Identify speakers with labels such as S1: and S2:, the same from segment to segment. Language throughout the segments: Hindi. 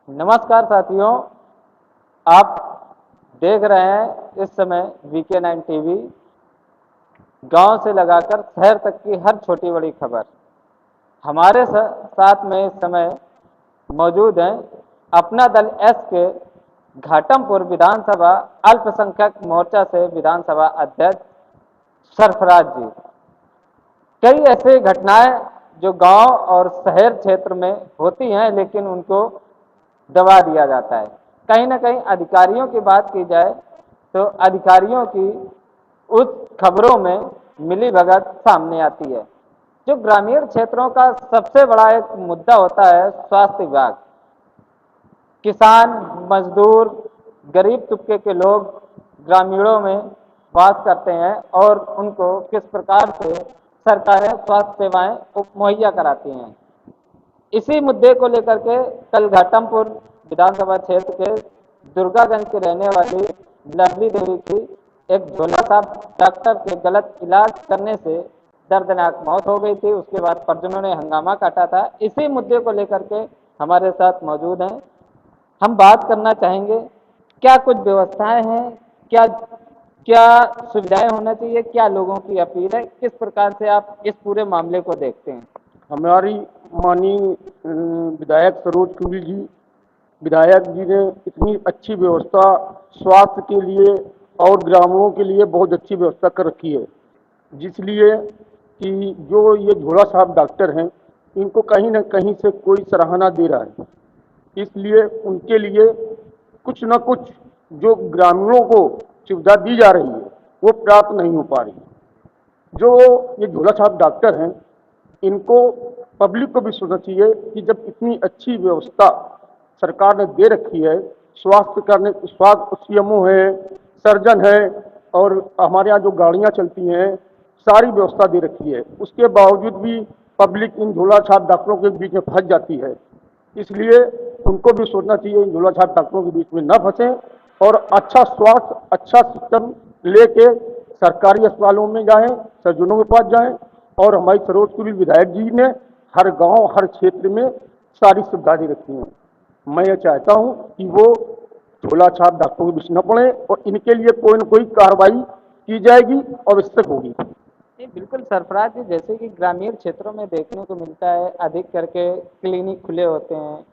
S1: नमस्कार साथियों, आप देख रहे हैं इस समय VK9 टीवी। गांव से लगाकर शहर तक की हर छोटी बड़ी खबर हमारे साथ में इस समय मौजूद हैं। अपना दल एस के घाटमपुर विधानसभा अल्पसंख्यक मोर्चा से विधानसभा अध्यक्ष सरफराज जी। कई ऐसे घटनाएं जो गांव और शहर क्षेत्र में होती हैं, लेकिन उनको दबा दिया जाता है। कहीं ना कहीं अधिकारियों की बात की जाए तो अधिकारियों की उस खबरों में मिली भगत सामने आती है। जो ग्रामीण क्षेत्रों का सबसे बड़ा एक मुद्दा होता है स्वास्थ्य विभाग। किसान, मजदूर, गरीब तबके के लोग ग्रामीणों में वास करते हैं और उनको किस प्रकार से सरकारें स्वास्थ्य सेवाएं मुहैया कराती हैं। इसी मुद्दे को लेकर के कल घाटमपुर विधानसभा क्षेत्र के दुर्गागंज के रहने वाली लवली देवी की एक झोला साहब डॉक्टर के गलत इलाज करने से दर्दनाक मौत हो गई थी। उसके बाद परिजनों ने हंगामा काटा था। इसी मुद्दे को लेकर के हमारे साथ मौजूद हैं। हम बात करना चाहेंगे, क्या कुछ व्यवस्थाएं हैं, क्या क्या सुविधाएं होना चाहिए, क्या लोगों की अपील है, किस प्रकार से आप इस पूरे मामले को देखते हैं?
S2: हमारी माननीय विधायक सरोज कुंडल जी, विधायक जी ने इतनी अच्छी व्यवस्था स्वास्थ्य के लिए और ग्रामीणों के लिए बहुत अच्छी व्यवस्था कर रखी है, जिसलिए कि जो ये झोला साहब डॉक्टर हैं, इनको कहीं ना कहीं से कोई सराहना दे रहा है। इसलिए उनके लिए कुछ न कुछ जो ग्रामीणों को सुविधा दी जा रही है वो प्राप्त नहीं हो पा रही। जो ये झोला साहब डॉक्टर हैं, इनको पब्लिक को भी सोचना चाहिए कि जब इतनी अच्छी व्यवस्था सरकार ने दे रखी है, स्वास्थ्य करने स्वास्थ्य सीएमओ है, सर्जन है और हमारे यहाँ जो गाड़ियाँ चलती हैं, सारी व्यवस्था दे रखी है, उसके बावजूद भी पब्लिक इन झोला छाप डॉक्टरों के बीच में फंस जाती है। इसलिए उनको भी सोचना चाहिए इन झोला छाप डॉक्टरों के बीच में न फंसें और अच्छा स्वास्थ्य, अच्छा सिस्टम लेके सरकारी अस्पतालों में जाएं, सर्जनों के पास जाएं। और हमारी सरोज कुंडल विधायक जी ने हर गांव, हर क्षेत्र में सारी सुविधा दे रखी है। मैं ये चाहता हूं कि वो झोला छाप डॉक्टरों के बीच न पड़े और इनके लिए कोई न कोई कार्रवाई की जाएगी, आवश्यक होगी।
S1: जी बिल्कुल सरफराज जी, जैसे कि ग्रामीण क्षेत्रों में देखने को मिलता है, अधिक करके क्लिनिक खुले होते हैं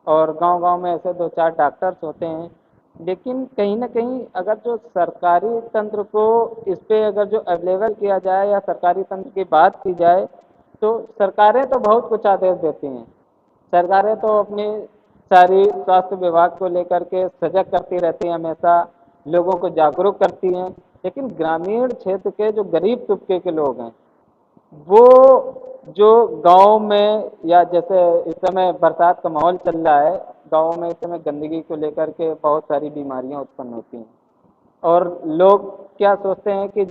S1: और गांव-गांव में ऐसे दो चार डॉक्टर्स होते हैं। लेकिन कहीं ना कहीं अगर जो सरकारी तंत्र को इस पे अगर जो अवेलेबल किया जाए या सरकारी तंत्र की बात की जाए तो सरकारें तो बहुत कुछ आदेश देती हैं। सरकारें तो अपनी सारी स्वास्थ्य विभाग को लेकर के सजग करती रहती हैं, हमेशा लोगों को जागरूक करती हैं। लेकिन ग्रामीण क्षेत्र के जो गरीब तबके के लोग हैं, वो जो गांव में या जैसे इस समय बरसात का माहौल चल रहा है, गांव में इस समय गंदगी को लेकर के बहुत सारी बीमारियां उत्पन्न होती हैं और लोग क्या सोचते हैं कि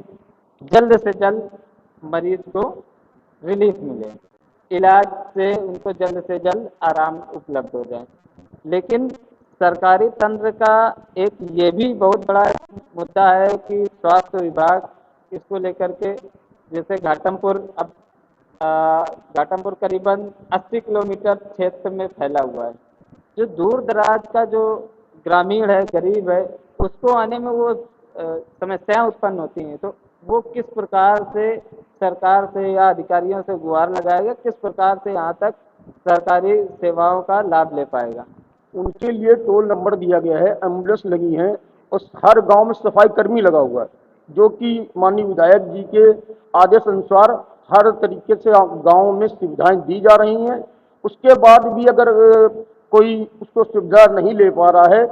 S1: जल्द से जल्द मरीज को रिलीफ मिले, इलाज से उनको जल्द से जल्द आराम उपलब्ध हो जाए। लेकिन सरकारी तंत्र का एक ये भी बहुत बड़ा मुद्दा है कि स्वास्थ्य विभाग इसको लेकर के, जैसे घाटमपुर, अब घाटमपुर करीबन 80 किलोमीटर क्षेत्र में फैला हुआ है। जो दूर दराज का जो ग्रामीण है, गरीब है, उसको आने में वो समस्याएं उत्पन्न होती हैं। तो वो किस प्रकार से सरकार से या अधिकारियों से गुहार लगाएगा, किस प्रकार से यहाँ तक सरकारी सेवाओं का लाभ ले पाएगा?
S2: उनके लिए टोल नंबर दिया गया है, एम्बुलेंस लगी है और हर गांव में सफाई कर्मी लगा हुआ है, जो कि माननीय विधायक जी के आदेश अनुसार हर तरीके से गांव में सुविधाएं दी जा रही हैं। उसके बाद भी अगर कोई उसको सुविधा नहीं ले पा रहा है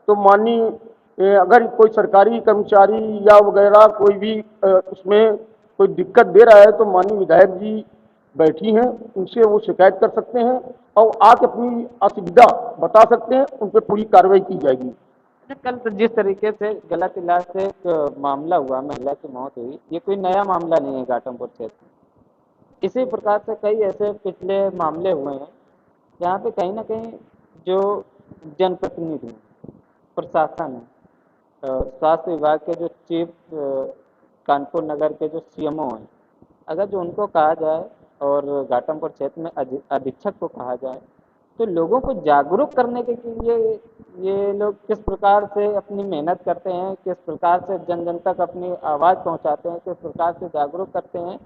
S2: तो माननीय अगर कोई सरकारी कर्मचारी या वगैरह कोई भी उसमें कोई दिक्कत दे रहा है तो माननीय विधायक जी बैठी हैं, उनसे वो शिकायत कर सकते हैं और आके अपनी असुविधा बता सकते हैं, उन पर पूरी कार्रवाई की जाएगी।
S1: अच्छा, कल तो जिस तरीके से गलत इलाज से एक मामला हुआ, महिला की मौत हुई, ये कोई नया मामला नहीं है घाटमपुर क्षेत्र में। इसी प्रकार से कई ऐसे पिछले मामले हुए हैं जहाँ पे कहीं ना कहीं जो जनप्रतिनिधि हैं, प्रशासन है, स्वास्थ्य विभाग के जो चीफ कानपुर नगर के जो सीएमओ हैं, अगर जो उनको कहा जाए और घाटमपुर क्षेत्र में अधीक्षक को कहा जाए तो लोगों को जागरूक करने के लिए ये लोग किस प्रकार से अपनी मेहनत करते हैं, किस प्रकार से जन जन तक अपनी आवाज़ पहुंचाते हैं, किस प्रकार से जागरूक करते हैं।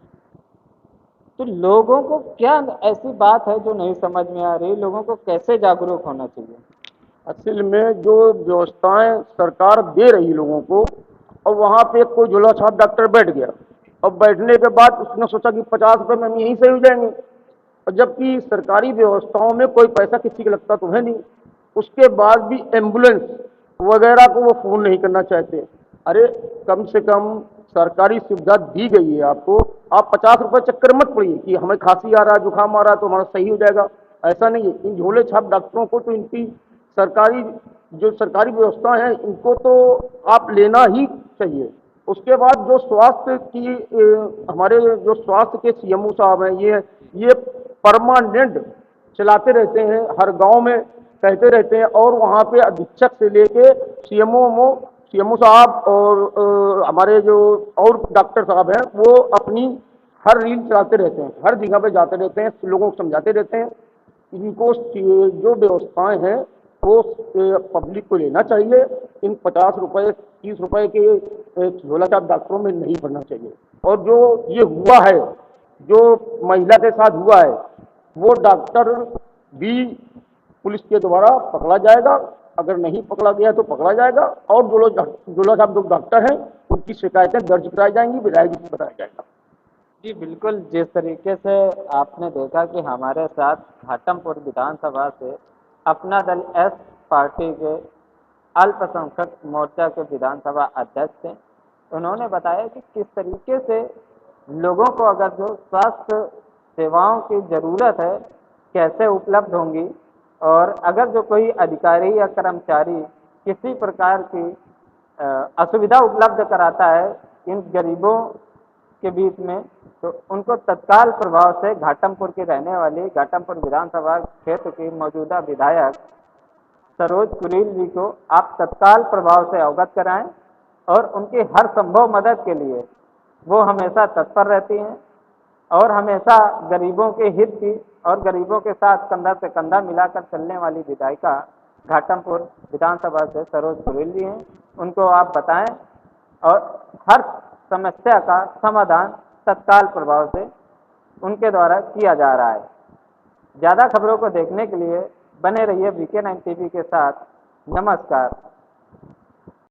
S1: तो लोगों को क्या ऐसी बात है जो नहीं समझ में आ रही, लोगों को कैसे जागरूक होना चाहिए?
S2: असल में जो व्यवस्थाएं सरकार दे रही लोगों को, और वहाँ पे कोई झोला छाप डॉक्टर बैठ गया, अब बैठने के बाद उसने सोचा कि 50 रुपये में हम यहीं से हो जाएंगे, और जबकि सरकारी व्यवस्थाओं में कोई पैसा किसी का लगता तो है नहीं। उसके बाद भी एम्बुलेंस वगैरह को वो फ़ोन नहीं करना चाहते। अरे कम से कम सरकारी सुविधा दी गई है आपको, आप 50 रुपये चक्कर मत पड़िए कि हमें खांसी आ रहा है, जुकाम आ रहा है तो हमारा सही हो जाएगा। ऐसा नहीं है। इन झोले छाप डॉक्टरों को तो इनकी सरकारी जो सरकारी व्यवस्था है इनको तो आप लेना ही चाहिए। उसके बाद जो स्वास्थ्य की हमारे जो स्वास्थ्य के सीएमओ साहब हैं, ये परमानेंट चलाते रहते हैं, हर गांव में कहते रहते हैं, और वहाँ पे अधीक्षक से लेके सीएमओ साहब और हमारे जो और डॉक्टर साहब हैं वो अपनी हर रील चलाते रहते हैं, हर जगह पे जाते रहते हैं, लोगों को समझाते रहते हैं। इनको जो व्यवस्थाएं हैं वो पब्लिक को लेना चाहिए। इन 50 रुपये 30 रुपये के झोला छाप डॉक्टरों में नहीं पड़ना चाहिए। और जो ये हुआ है, जो महिला के साथ हुआ है, वो डॉक्टर भी पुलिस के द्वारा पकड़ा जाएगा, अगर नहीं पकड़ा गया तो पकड़ा जाएगा, और जो लोग झोला छाप जो डॉक्टर हैं उनकी शिकायतें दर्ज कराई जाएंगी, विधायक जी को बताया जाएगा।
S1: जी बिल्कुल, जिस तरीके से आपने देखा कि हमारे साथ घाटमपुर विधानसभा से अपना दल एस पार्टी के अल्पसंख्यक मोर्चा के विधानसभा अध्यक्ष थे, उन्होंने बताया कि किस तरीके से लोगों को अगर जो स्वास्थ्य सेवाओं की ज़रूरत है कैसे उपलब्ध होंगी, और अगर जो कोई अधिकारी या कर्मचारी किसी प्रकार की असुविधा उपलब्ध कराता है इन गरीबों के बीच में, तो उनको तत्काल प्रभाव से घाटमपुर की रहने वाली घाटमपुर विधानसभा क्षेत्र की मौजूदा विधायक सरोज कुरील जी को आप तत्काल प्रभाव से अवगत कराएं, और उनकी हर संभव मदद के लिए वो हमेशा तत्पर रहती हैं, और हमेशा गरीबों के हित की और गरीबों के साथ कंधा से कंधा मिलाकर चलने वाली विधायिका घाटमपुर विधानसभा से सरोज कुरील जी हैं। उनको आप बताएं, और हर समस्या का समाधान तत्काल प्रभाव से उनके द्वारा किया जा रहा है। ज़्यादा खबरों को देखने के लिए बने रहिए VK9 TV के साथ। नमस्कार।